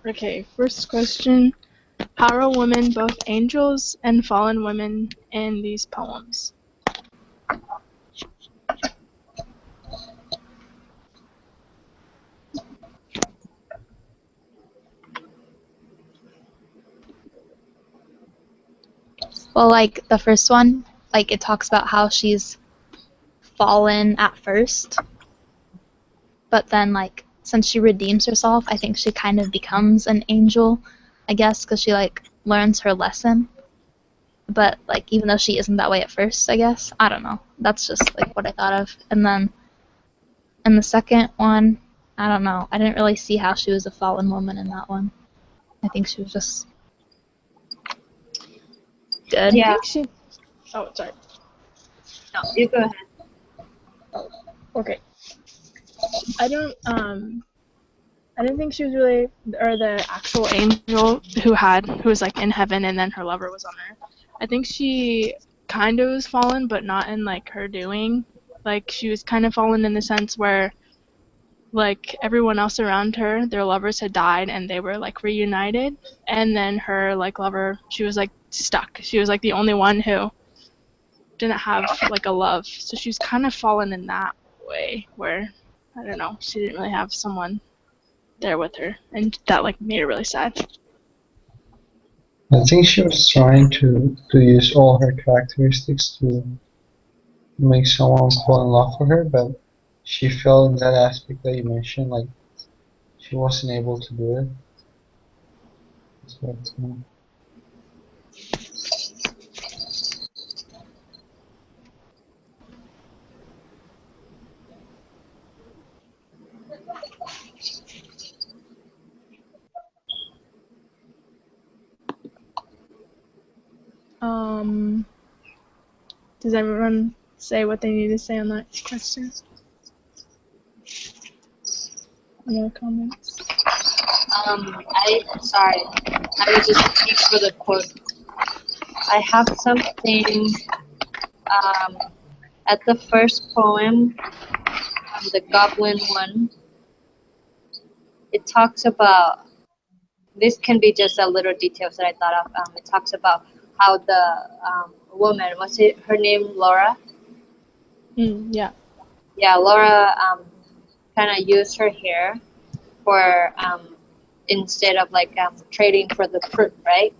Okay, first question. How are women both angels and fallen women in these poems? Well, like the first one, like it talks about how she's fallen at first, but then like since she redeems herself, I think she kind of becomes an angel, I guess, because she like learns her lesson. But like even though she isn't that way at first, I guess, I don't know. That's just like what I thought of. And then in the second one, I don't know. I didn't really see how she was a fallen woman in that one. I think she was just good. I Yeah. think she. Oh, sorry. No, you go ahead. Oh, okay. I don't. I didn't think she was really, or the actual angel who was like in heaven, and then her lover was on earth. I think she kind of was fallen, but not in like her doing. Like she was kind of fallen in the sense where like everyone else around her, their lovers had died and they were like reunited, and then her like lover, she was like stuck. She was like the only one who didn't have like a love, so she was kind of fallen in that way where I don't know, she didn't really have someone there with her, and that like made her really sad. I think she was trying to use all her characteristics to make someone fall in love with her, but she fell in that aspect that you mentioned, like she wasn't able to do it. So, Does everyone say what they need to say on that question? Any comments? Sorry. I was just looking for the quote. I have something at the first poem, the Goblin one. It talks about, this can be just a little details that I thought of. It talks about how the woman, was it her name Laura? Yeah. Yeah, Laura kind of used her hair for instead of like trading for the fruit, right?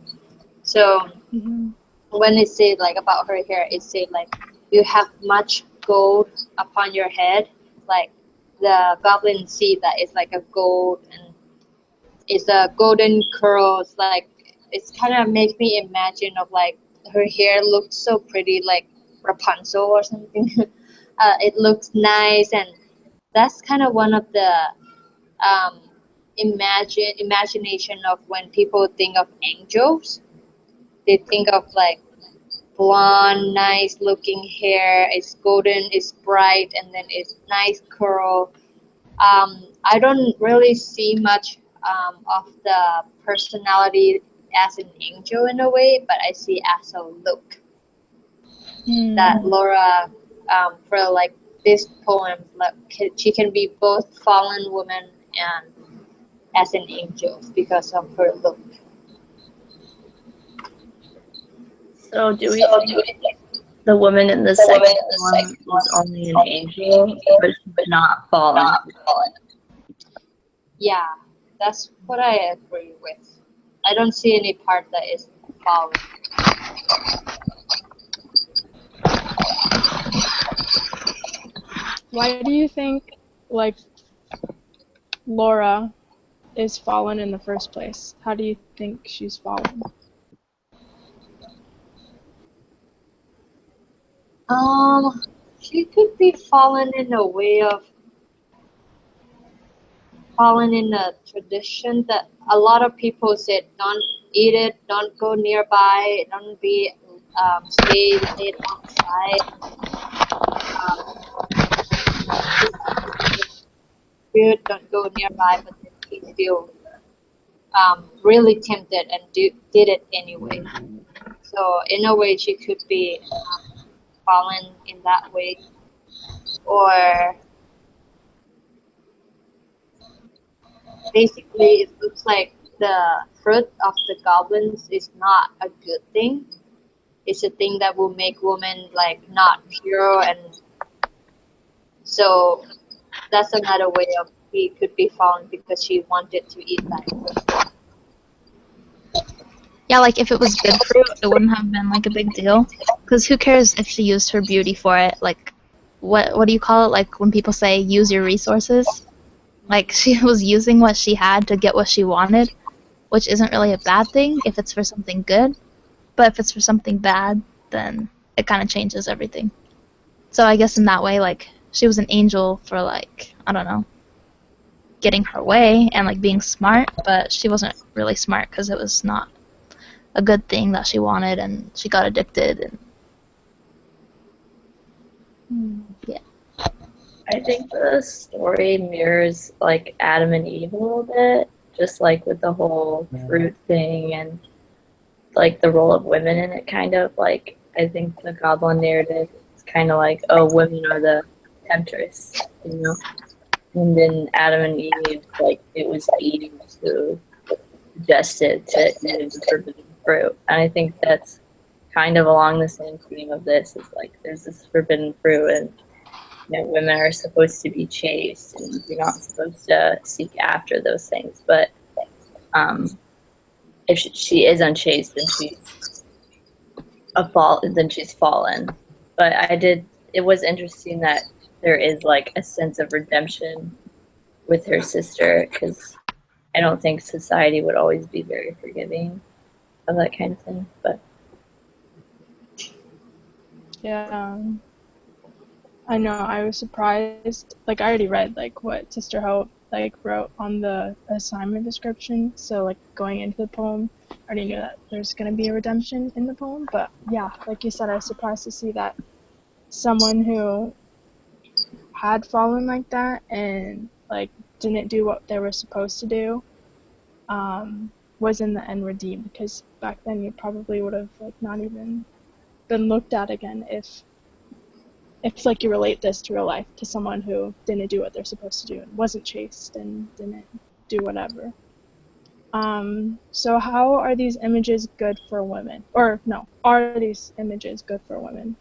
So when it said like about her hair, it said like you have much gold upon your head, like the goblin see that it's like a gold and it's a golden curls, like it's kind of makes me imagine of like her hair looks so pretty, like Rapunzel or something. It looks nice, and that's kind of one of the um, imagination of when people think of angels. They think of like blonde, nice looking hair. It's golden, it's bright, and then it's nice curl. I don't really see much of the personality as an angel in a way, but I see as a look that Laura, for like this poem, like she can be both fallen woman and as an angel because of her look. So do we think the woman in the second one was only an angel, but she's not fallen? Yeah, that's what I agree with. I don't see any part that is fallen. Why do you think like Laura is fallen in the first place? How do you think she's fallen? She could be fallen in a way of fallen in a tradition that a lot of people said don't eat it, don't go nearby, don't be stay outside. Good, don't go nearby, but then he still really tempted and did it anyway. So in a way, she could be fallen in that way, or basically it looks like the fruit of the goblins is not a good thing. It's a thing that will make women like not pure, and so that's another way of he could be found because she wanted to eat that fruit. Yeah, like if it was good fruit, it wouldn't have been like a big deal. Because who cares if she used her beauty for it? Like, what do you call it? Like when people say use your resources. Like she was using what she had to get what she wanted, which isn't really a bad thing if it's for something good. But if it's for something bad, then it kind of changes everything. So I guess in that way, like she was an angel for like I don't know, getting her way and like being smart, but she wasn't really smart because it was not a good thing that she wanted, and she got addicted. And yeah, I think the story mirrors like Adam and Eve a little bit, just like with the whole fruit thing and like the role of women in it. Kind of like I think the goblin narrative is kind of like, oh, women are the temptress, you know. And then Adam and Eve, like it was Eve who suggested to eat the forbidden fruit, and I think that's kind of along the same theme of this. Is like there's this forbidden fruit, and women are supposed to be chaste, and you're not supposed to seek after those things. But if she is unchaste, then she's fallen. But it was interesting that there is like a sense of redemption with her sister, because I don't think society would always be very forgiving of that kind of thing. But Yeah. I know, I was surprised. Like, I already read, like, what Sister Hope, like, wrote on the assignment description. So, like, going into the poem, I already knew that there's going to be a redemption in the poem. But, yeah, like you said, I was surprised to see that someone who had fallen like that and, like, didn't do what they were supposed to do was in the end redeemed. Because back then you probably would have, like, not even been looked at again if like you relate this to real life, to someone who didn't do what they're supposed to do and wasn't chaste and didn't do whatever. So how are these images good for women? Or no, are these images good for women?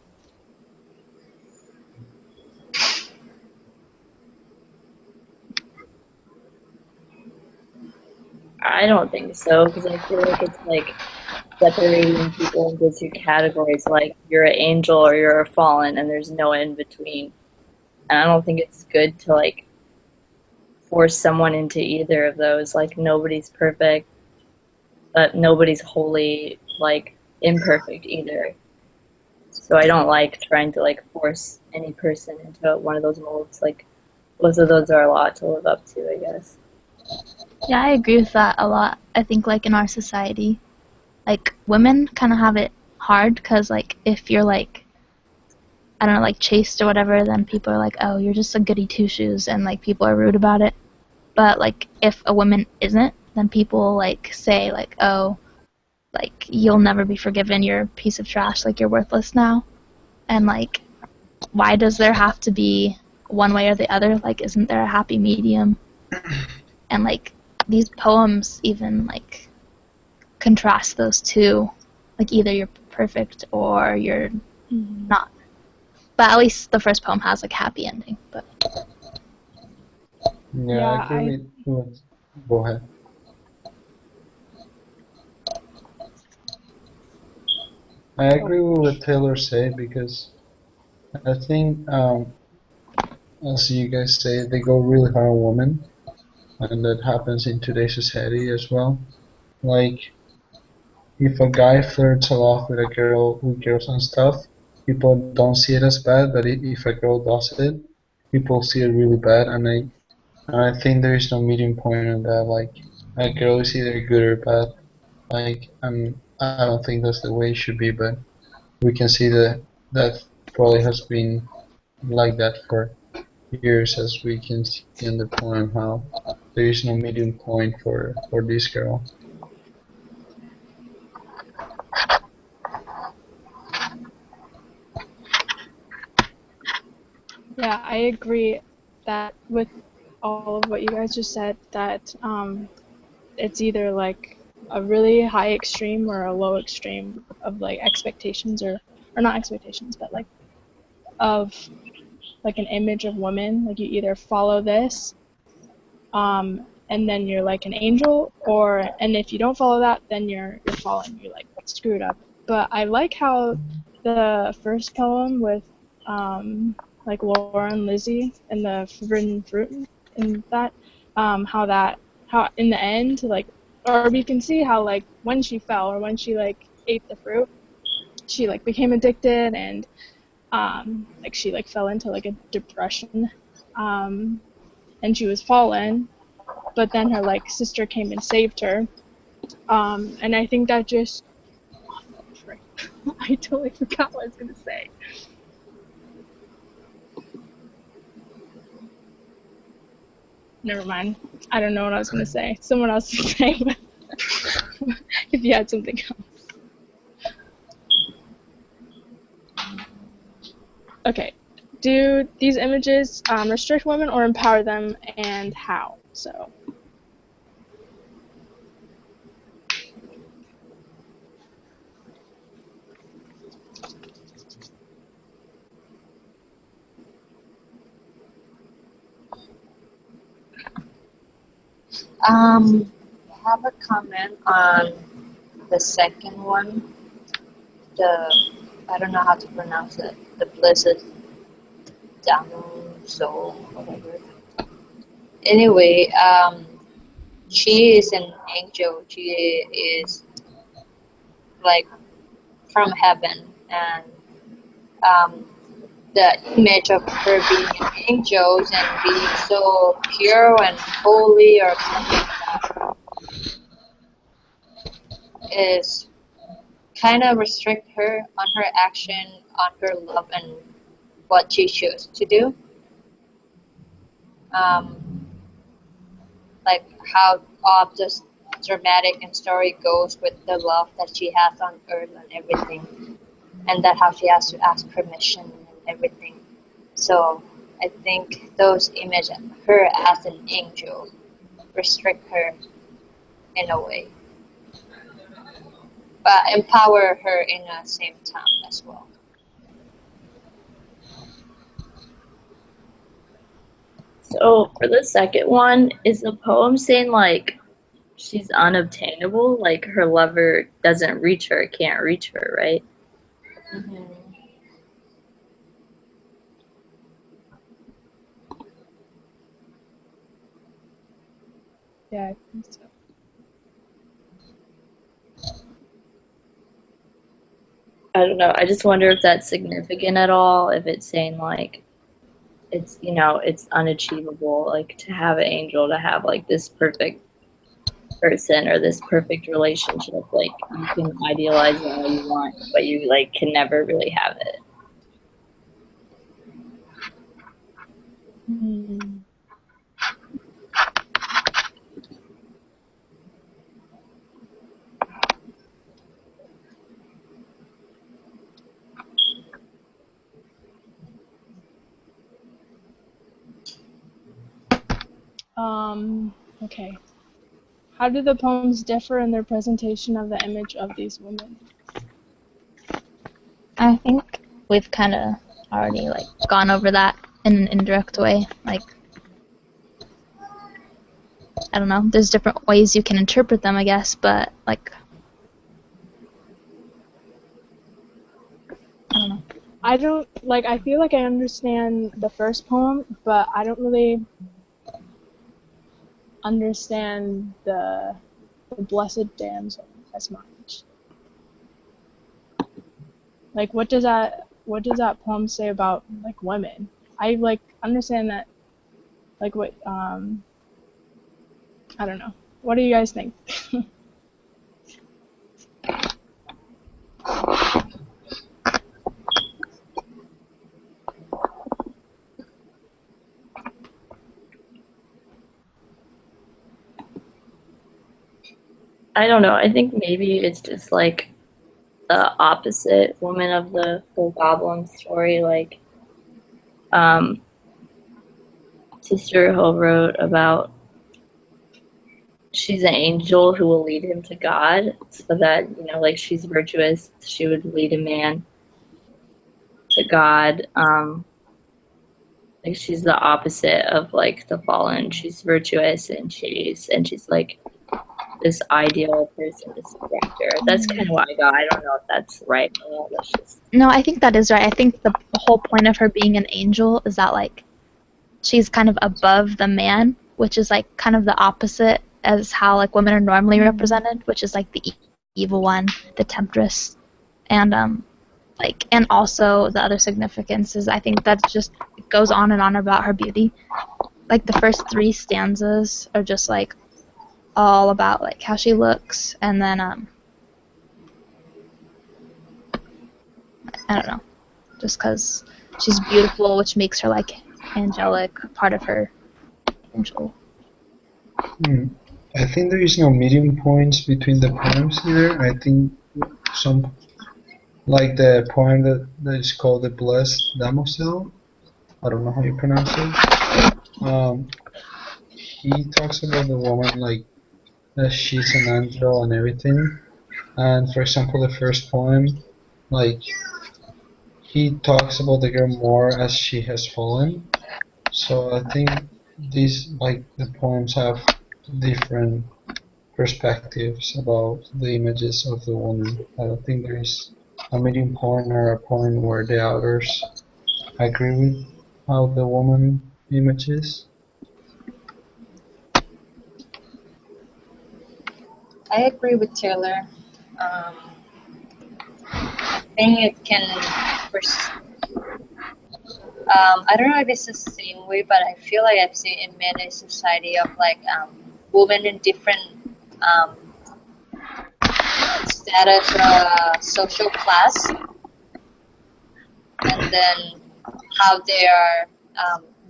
I don't think so, because I feel like it's like separating people into two categories, like you're an angel or you're a fallen, and there's no in between. And I don't think it's good to like force someone into either of those. Like nobody's perfect, but nobody's wholly like imperfect either. So I don't like trying to like force any person into one of those molds. Like both of those are a lot to live up to, I guess. yeah, I agree with that a lot. I think like in our society, like women kind of have it hard because like if you're like I don't know, like chaste or whatever, then people are like, oh, you're just a goody two shoes, and like people are rude about it. But like if a woman isn't, then people like say like, oh, like you'll never be forgiven, you're a piece of trash, like you're worthless now. And like why does there have to be one way or the other? Like isn't there a happy medium? And like these poems even like contrast those two. Like either you're perfect or you're not. But at least the first poem has like happy ending. But Yeah, I agree with go ahead. I agree with what Taylor said because I think, as you guys say, they go really hard on women, and that happens in today's society as well. Like, if a guy flirts a lot with a girl, with girls and stuff, people don't see it as bad, but if a girl does it, people see it really bad, and I think there is no medium point on that. Like, a girl is either good or bad. Like, I don't think that's the way it should be, but we can see that probably has been like that for years, as we can see in the poem how there is no medium point for this girl. Yeah, I agree that with all of what you guys just said, that it's either like a really high extreme or a low extreme of like expectations or not expectations, but like of like an image of women. Like you either follow this, and then you're like an angel, and if you don't follow that, then you're fallen. You're like screwed up. But I like how the first poem with like Laura and Lizzie and the forbidden fruit and that, how in the end, like, or we can see how like when she fell or when she like ate the fruit, she like became addicted and like she like fell into like a depression, and she was fallen, but then her like sister came and saved her, and I think that just I totally forgot what I was gonna say. Never mind. I don't know what I was gonna say. Someone else can say if you had something else. Okay. Do these images restrict women or empower them, and how? So. I have a comment on the second one. I don't know how to pronounce it. The blessed down soul, whatever. Anyway, she is an angel. She is like from heaven, and um, the image of her being an angel and being so pure and holy or something like that is kind of restrict her on her action, on her love, and what she chose to do. Um, like how all this dramatic and story goes with the love that she has on earth and everything, and that how she has to ask permission and everything. So I think those images her as an angel restrict her in a way, but empower her in the same time as well. So for the second one, is the poem saying like she's unobtainable, like her lover doesn't reach her, can't reach her, right? Mm-hmm. Yeah, I think so. I don't know. I just wonder if that's significant at all. If it's saying like it's it's unachievable, like to have an angel, to have like this perfect person or this perfect relationship. Like you can idealize it all you want, but you like can never really have it. Hmm. Okay. How do the poems differ in their presentation of the image of these women? I think we've kind of already like gone over that in an indirect way. Like, I don't know. There's different ways you can interpret them, I guess, but like, I don't know. I feel like I understand the first poem, but I don't really understand the blessed damsel as much. Like, what does that poem say about like women? I like understand that, like, what I don't know. What do you guys think? I don't know. I think maybe it's just like the opposite woman of the whole goblin story. Like, Sister Hill wrote about she's an angel who will lead him to God, so that, you know, like, she's virtuous. She would lead a man to God. Like, she's the opposite of, like, the fallen. She's virtuous, and she's like this ideal person, this character. That's kind of what I got. I don't know if that's right or not. That's just No, I think that is right. I think the whole point of her being an angel is that, like, she's kind of above the man, which is, like, kind of the opposite as how, like, women are normally represented, which is, like, the evil one, the temptress, and like, and also the other significance is I think that just it goes on and on about her beauty. Like, the first 3 stanzas are just, like, all about, like, how she looks, and then I don't know, just because she's beautiful, which makes her, like, angelic, part of her angel. I think there is no medium points between the poems here. I think some, like the poem that is called The Blessed Damozel, I don't know how you pronounce it. He talks about the woman like that she's an angel and everything. And for example, the first poem, like he talks about the girl more as she has fallen. So I think these, like, the poems have different perspectives about the images of the woman. I don't think there is a medium point or a point where the authors agree with how the woman image is. I agree with Taylor. I think it can. I don't know if it's the same way, but I feel like I've seen in many society of like women in different um, status or social class, and then how they are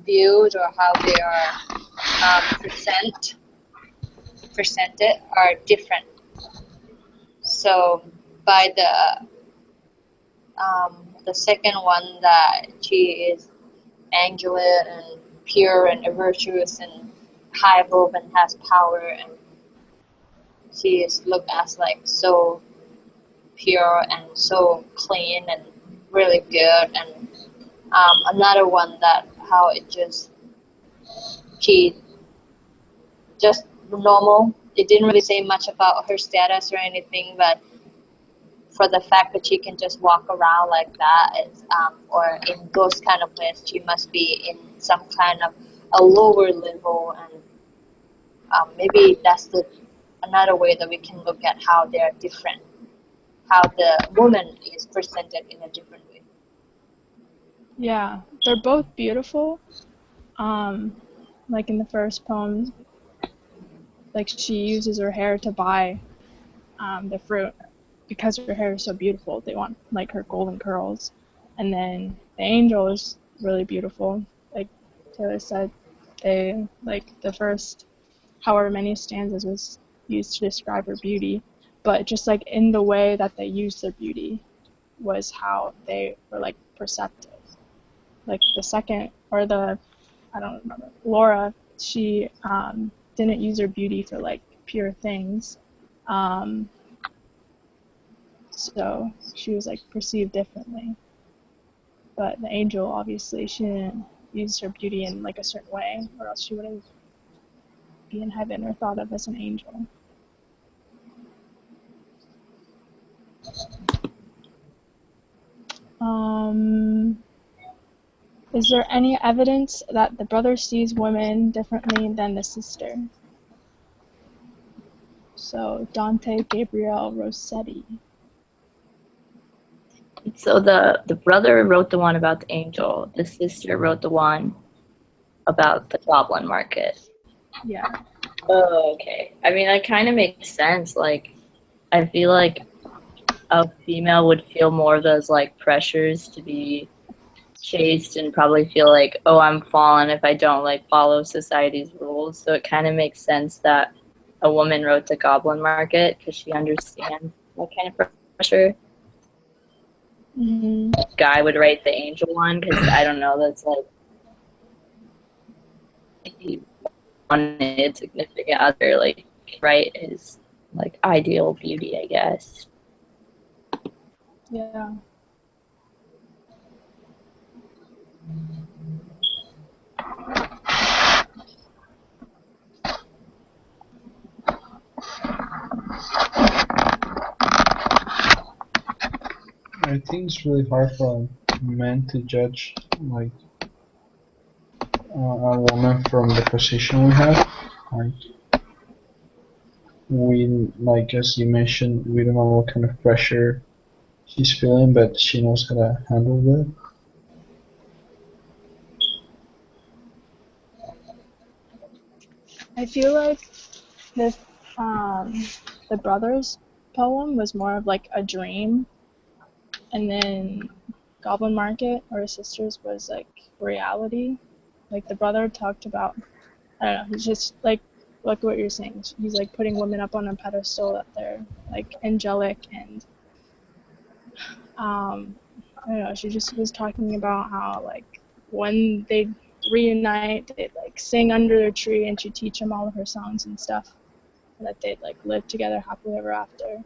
viewed or how they are presented are different. So by the second one, that she is angelic and pure and virtuous and high above and has power, and she is looked as like so pure and so clean and really good. And another one that how it just she just normal. It didn't really say much about her status or anything, but for the fact that she can just walk around like that is, or in those kind of places, she must be in some kind of a lower level, and maybe that's another way that we can look at how they're different, how the woman is presented in a different way. Yeah, they're both beautiful. Like in the first poem, like she uses her hair to buy the fruit because her hair is so beautiful. They want like her golden curls. And then the angel is really beautiful. Like Taylor said, they like the first however many stanzas was used to describe her beauty, but just like in the way that they used their beauty was how they were like perceptive. Like the second or the I don't remember Laura, she didn't use her beauty for like pure things. So she was like perceived differently. But the angel, obviously, she didn't use her beauty in like a certain way, or else she wouldn't be in heaven or thought of as an angel. Is there any evidence that the brother sees women differently than the sister? So Dante Gabriel Rossetti. so the brother wrote the one about the angel. The sister wrote the one about the Goblin Market. Yeah. Oh, okay. I mean, that kind of makes sense. Like, I feel like a female would feel more of those like pressures to be chased and probably feel like, oh, I'm fallen if I don't like follow society's rules. So it kind of makes sense that a woman wrote the Goblin Market because she understands that kind of pressure. Mm-hmm. Guy would write the angel one because I don't know, that's like he wanted significant other, like right, his like ideal beauty, I guess. Yeah. I think it's really hard for men to judge like a woman from the position we have. Like we, like as you mentioned, we don't know what kind of pressure she's feeling, but she knows how to handle that. I feel like this the brothers poem was more of like a dream, and then Goblin Market or his sisters was like reality. Like the brother talked about, I don't know, he's just like what you're saying. He's like putting women up on a pedestal that they're like angelic and I don't know, she just was talking about how like when they reunite, they'd like sing under their tree and she'd teach them all of her songs and stuff, and that they'd like live together happily ever after.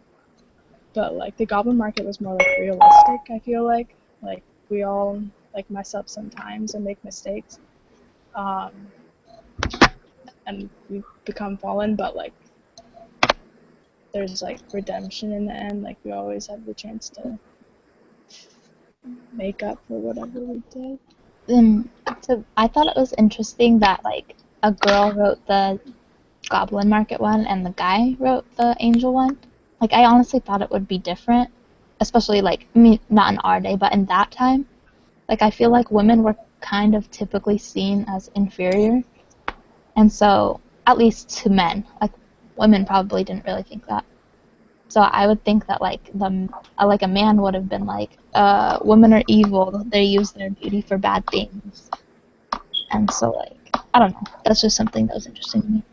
But like the Goblin Market was more like realistic, I feel like we all like mess up sometimes and make mistakes, um, and we become fallen, but like there's like redemption in the end. Like we always have the chance to make up for whatever we did. So I thought it was interesting that like a girl wrote the Goblin Market one and the guy wrote the Angel one. Like I honestly thought it would be different, especially like I mean not in our day, but in that time. Like I feel like women were kind of typically seen as inferior, and so at least to men, like women probably didn't really think that. So I would think that like a man would have been like, women are evil. They use their beauty for bad things. And so like I don't know. That's just something that was interesting to me.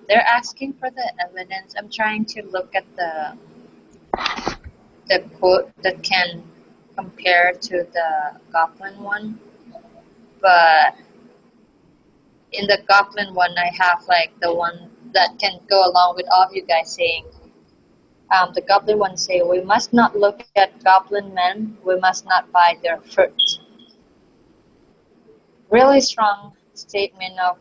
They're asking for the evidence. I'm trying to look at the quote that can compare to the Goblin one, but in the Goblin one, I have like the one that can go along with all of you guys saying. The Goblin one say, "We must not look at Goblin men. We must not buy their fruit." Really strong statement of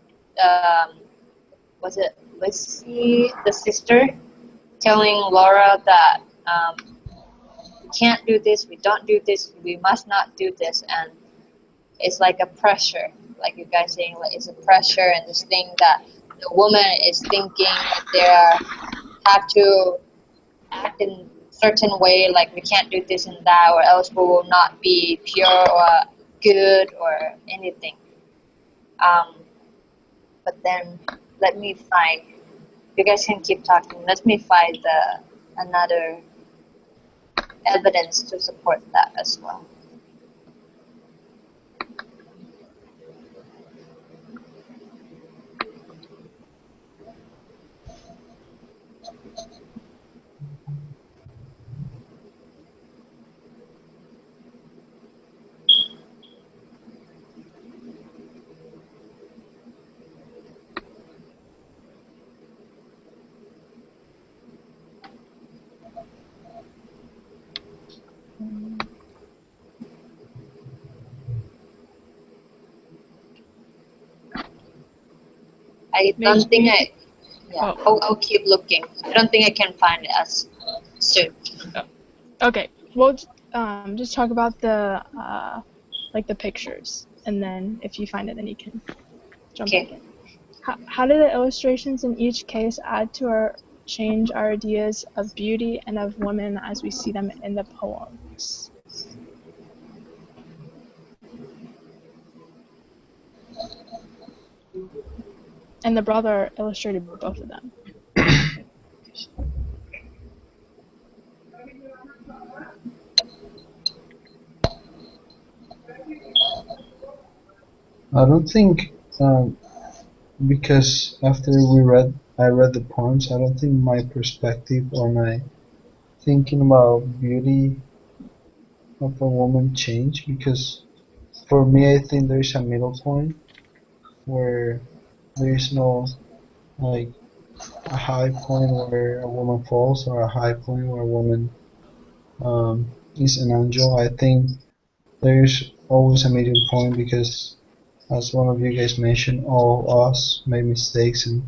was it Lissy, the sister, telling Laura that we can't do this, we don't do this, we must not do this, and it's like a pressure, like you guys saying, like it's a pressure and this thing that the woman is thinking that they have to act in certain way, like we can't do this and that, or else we will not be pure or good or anything. Um, but then let me find. You guys can keep talking. Let me find the another evidence to support that as well. I don't think I. Yeah, I'll keep looking. I don't think I can find it as soon. Okay, we'll just talk about the like the pictures, and then if you find it, then you can jump back in. How do the illustrations in each case add to or change our ideas of beauty and of women as we see them in the poems? And the brother illustrated both of them. I don't think because after I read the poems. I don't think my perspective or my thinking about beauty of a woman changed because for me, I think there is a middle point where there is no like a high point where a woman falls or a high point where a woman is an angel. I think there's always a medium point because, as one of you guys mentioned, all of us make mistakes, and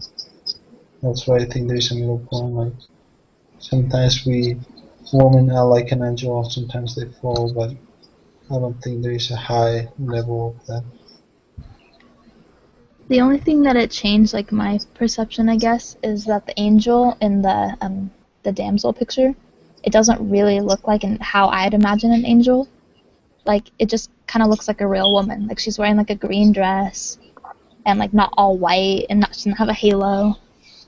that's why I think there's a middle point. Like sometimes women are like an angel, sometimes they fall, but I don't think there is a high level of that. The only thing that it changed, like my perception, I guess, is that the angel in the damsel picture, it doesn't really look like how I'd imagine an angel. Like it just kind of looks like a real woman. Like she's wearing like a green dress and like not all white and not she doesn't have a halo,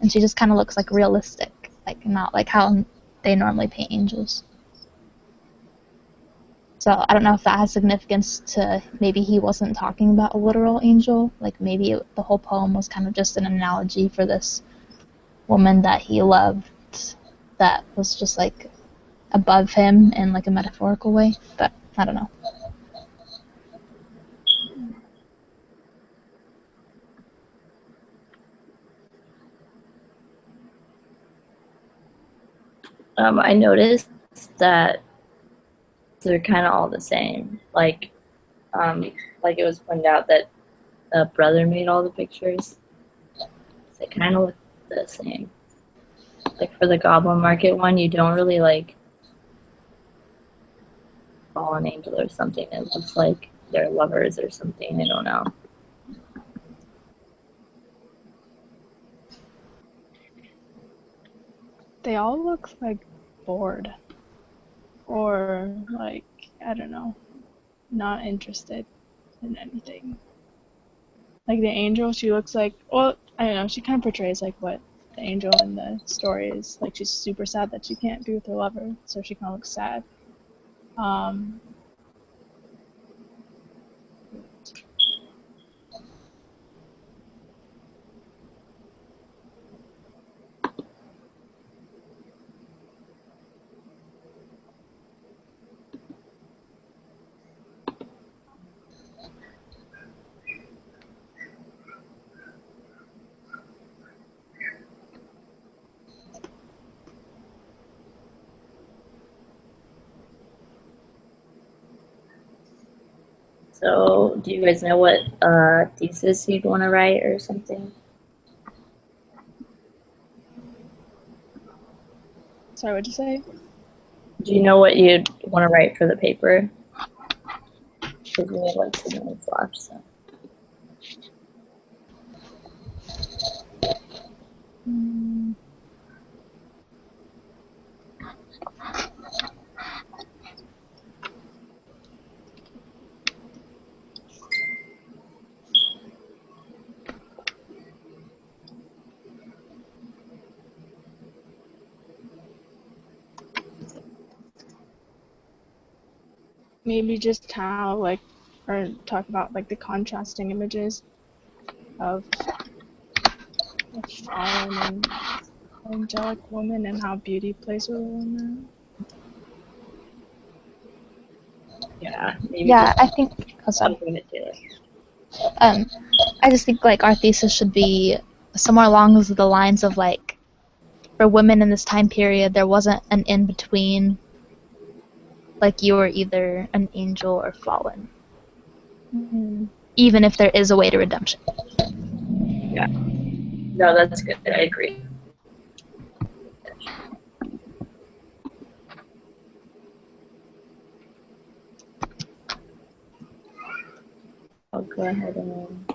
and she just kind of looks like realistic, like not like how they normally paint angels. So I don't know if that has significance to maybe he wasn't talking about a literal angel. Like maybe the whole poem was kind of just an analogy for this woman that he loved that was just like above him in like a metaphorical way. But I don't know. I noticed that they're kind of all the same. Like it was pointed out that a brother made all the pictures. They kind of look the same. Like for the Goblin Market one, you don't really like fallen angel or something. It looks like they're lovers or something. I don't know. They all look like bored. Or like, I don't know, not interested in anything. Like the angel, she looks like, well, I don't know, she kind of portrays like what the angel in the story is. Like she's super sad that she can't be with her lover, so she kind of looks sad. Um, So, do you guys know what thesis you'd want to write or something? Sorry, what'd you say? Do you know what you'd want to write for the paper? Because we have like 2 minutes left. So. Mm, maybe just how like, or talk about like the contrasting images of a fallen and angelic woman and how beauty plays a role in that. Yeah, maybe Yeah, just I think. Oh, sorry. something to do. Um, I just think like our thesis should be somewhere along the lines of like, for women in this time period, there wasn't an in between. Like you were either an angel or fallen, Mm-hmm. even if there is a way to redemption. Yeah. No, that's good. I agree. I'll go ahead and